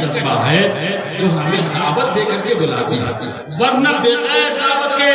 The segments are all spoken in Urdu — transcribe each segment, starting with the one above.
جذبہ ہے جو ہمیں دعوت دے کر کے بلاتی ہے، ورنہ بغیر دعوت کے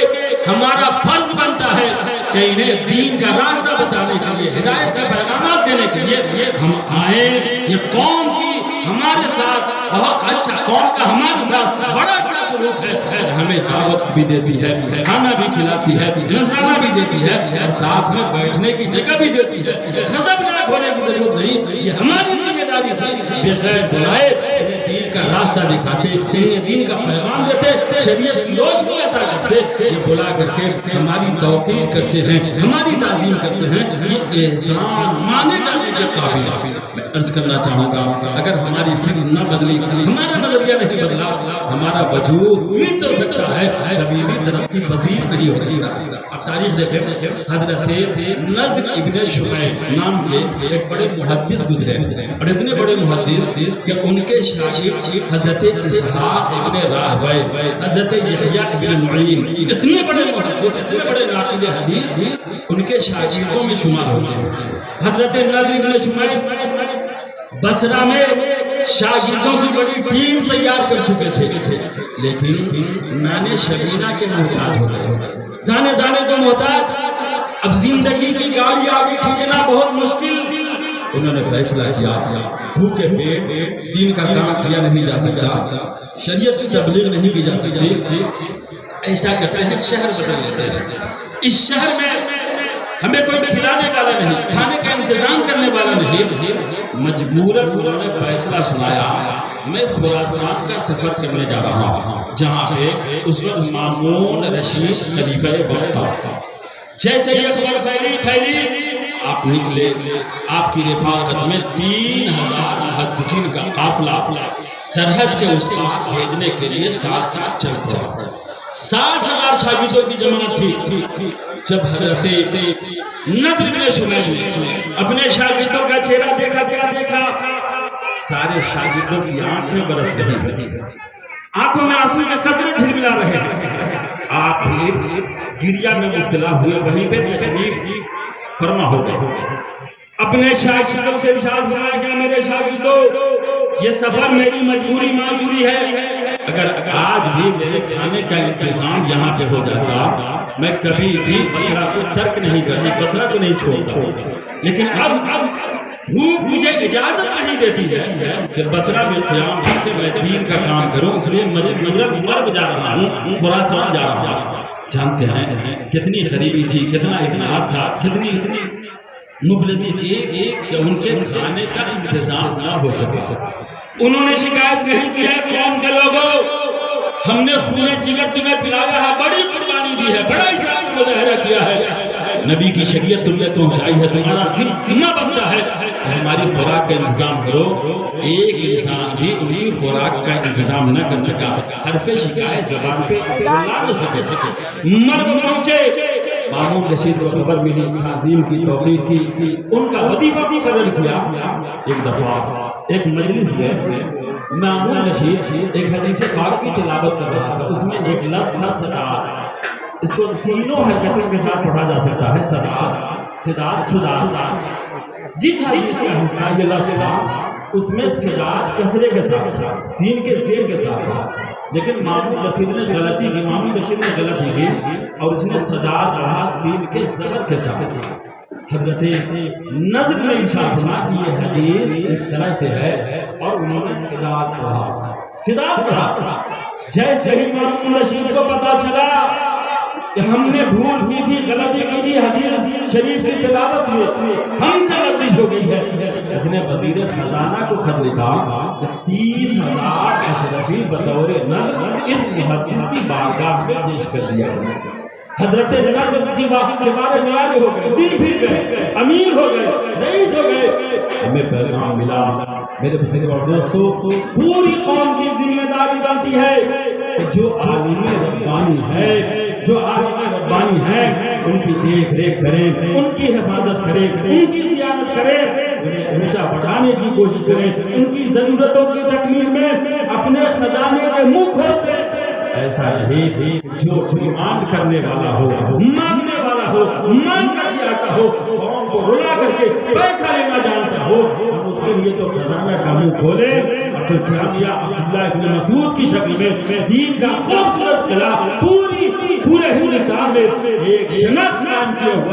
ہمارا فرض بنتا ہے کہ انہیں دین کا راستہ بتانے کے لیے، ہدایت کا پیغامات دینے کے لیے ہم آئیں۔ یہ قوم کی ہمارے ساتھ بہت اچھا، قوم کا ہمارے ساتھ بڑا اچھا سلوک ہے، ہمیں دعوت بھی دیتی ہے، کھانا بھی کھلاتی ہے، نذرانہ بھی دیتی ہے، اور ساتھ میں بیٹھنے کی جگہ بھی دیتی ہے۔ غضبناک ہونے کی ضرورت نہیں، یہ ہماری ذمہ داری تھی۔ بغیر بلائے انہیں دین کا راستہ دکھاتے، انہیں دین کا پیغام دیتے، شریعت کی روشنی عطا کرتے۔ یہ بلا کر کے ہماری توقیر کرتے ہیں، ہماری تعظیم کرتے ہیں، یہ احسان مانے جانے کے قابل ہے۔ میں عرض کرنا چاہوں گا، اگر ہماری فکر نہ بدلی، ہمارا نظریہ نہیں بدلا، ہمارا وجود مٹ تو سکتا ہے، کبھی بھی ترقی پذیر نہیں ہو سکتا۔ اب تاریخ دیکھیں، حضرت نضر ابن شمعیل نام کے ایک بڑے محدث گزرے، اور اتنے بڑے محدث کہ ان کے شاگرد حضرت اسحاق ابن راہویہ، حضرت یحییٰ ابن معین، اتنے بڑے محدث، اتنے بڑے ناقد حدیث ان کے شاگردوں میں شمار ہوتے ہیں۔ حضرت نضر ابن شمعیل بصرہ میں شاگردوں کی بڑی ٹیم تیار کر چکے تھے، لیکن نانے شبینہ کے محتاج ہو گئے، دانے دانے کو محتاج۔ اب زندگی کی گاڑی آگے کھینچنا بہت مشکل۔ انہوں نے فیصلہ کیا، بھوکے پیٹ دین کا کام کیا نہیں جا سکتا، شریعت کی تبلیغ نہیں کی جا سکتی، ایسا کرتے ہیں شہر بدل لیتے ہیں۔ اس شہر میں ہمیں کوئی کھلانے والا نہیں، کھانے کا انتظام کرنے والا نہیں، مجبوراً انہوں نے فیصلہ سنایا، میں خراسان کا سفر کرنے جا رہا ہوں، جہاں پہ اس وقت مامون رشید خلیفہ وقت تھا۔ جیسے یہ خبر پھیلی، آپ نکلے، آپ کی رفاقت میں 3000 محدثین کا قافلہ سرحد کے اس پار بھیجنے کے لیے ساتھ چل پڑا۔ 60,000 شاگردوں کی جماعت تھی۔ جب حضرت نضر ابن شمعیل نے اپنے شاگردوں کا چہرہ دیکھا، کیا دیکھا؟ سارے شاگردوں کی آنکھیں برس رہی ہیں، آنکھوں میں آنسو کے قطرے جھلملا رہے ہیں۔ آپ بھی گریا میں مبتلا ہوئے، وہیں پہ تکلیف فرما ہو گئے۔ اپنے شاگردوں سے ارشاد فرمایا کہ میرے شاگردوں، یہ سفر میری مجبوری معذوری ہے، اگر آج بھی میرے کھانے کا انتظام یہاں پہ ہو جاتا، میں کبھی بھی بصرہ کو ترک نہیں کرتی، بصرہ کو نہیں چھوڑتا، لیکن اب بھوک مجھے اجازت نہیں دیتی ہے کہ بصرہ میں قیام سے میں دین کا کام کروں، اس لیے مجبوراً مرگ جا رہا ہوں، خراسان جا رہا ہوں۔ جانتے ہیں کتنی غریبی تھی، کتنا افلاس تھا، کتنی مفلسی تھی کہ ان کے کھانے کا انتظام نہ ہو سکے۔ انہوں نے شکایت نہیں کی ہے، قوم کے لوگوں، ہم نے خون جگر تمہیں پلایا ہے، بڑی قربانی دی ہے، بڑا اسلام کا مظاہرہ کیا ہے، نبی کی شریعت تم نے پہنچائی ہے، تمہارا ذمہ بنتا ہے ہماری خوراک کا انتظام کرو۔ ایک انسان بھی ان کی خوراک کا انتظام نہ کر سکا، حرف شکایت زبان پہ لا نہ سکے۔ مرگ پہنچے، مامون رشید کو خبر ملی، تعظیم کی، توقیر کی، ان کا وظیفہ بھی قبول کیا۔ ایک دفعہ ایک مجلس میں مامون رشید ایک حدیث پاک کی تلاوت کر رہا تھا، اس میں ایک لفظ تھا صداعت، اس کو تینوں حرکتوں کے ساتھ پڑھا جا سکتا ہے، صداعت، صداعت، صداعت۔ جس حدیث کا حصہ یہ لفظ تھا اس میں صداعت کسرے کے ساتھ تھا، سین کے زیر کے ساتھ تھا، لیکن مامون رشید نے غلطی کی، مامون رشید نے غلطی کی اور اس نے صداعت پڑھا سین کے زبر کے ساتھ۔ حضرت نضر نے ارشاد فرمایا کہ یہ حدیث اس طرح سے ہے، اور انہوں نے صداعت پڑھا، صداعت پڑھا۔ جیسے ہی مامون رشید کو پتا چلا کہ ہم نے بھول کی تھی، غلطی کی تھی، حدیث شریف کی تلاوت میں ہم سے غلطی ہو گئی ہے، اس نے وزیر خزانہ کو خط لکھا کہ 30,000 اشرفی بطور نضر اس محدث کی بارگاہ میں پیش کر دیا گیا۔ حضرت نضر کی واقعہ کے بارے میں آگے ہو گئے، دن پھر گئے، امیر ہو گئے، رئیس ہو گئے۔ ہمیں پیغام ملا، میرے بزرگ اور دوستو، پوری قوم کی ذمہ داری بنتی ہے کہ جو عالم ربانی ہے، جو عالم ربانی ہیں، ان کی دیکھ ریکھ کریں، ان کی حفاظت کریں، ان کی سیاست کریں، انہیں اونچا بڑھانے کی کوشش کریں، ان کی ضرورتوں کی تکمیل میں اپنے خزانے کے منہ کھولتے۔ ایسا نہیں جو ڈیمانڈ کرنے والا ہو، مانگنے والا ہو، مانگ کر کے آتا ہو، قوم کو رلا کر کے پیسہ لینا جانتا ہو، ہم اس کے لیے تو خزانہ کا منہ کھولیں اور جو جامعہ عبداللہ ابن مسعود کی شکل میں دین کا خوبصورت قلعہ پورے ہندوستان میں ایک شناخت قائم کیا ہوا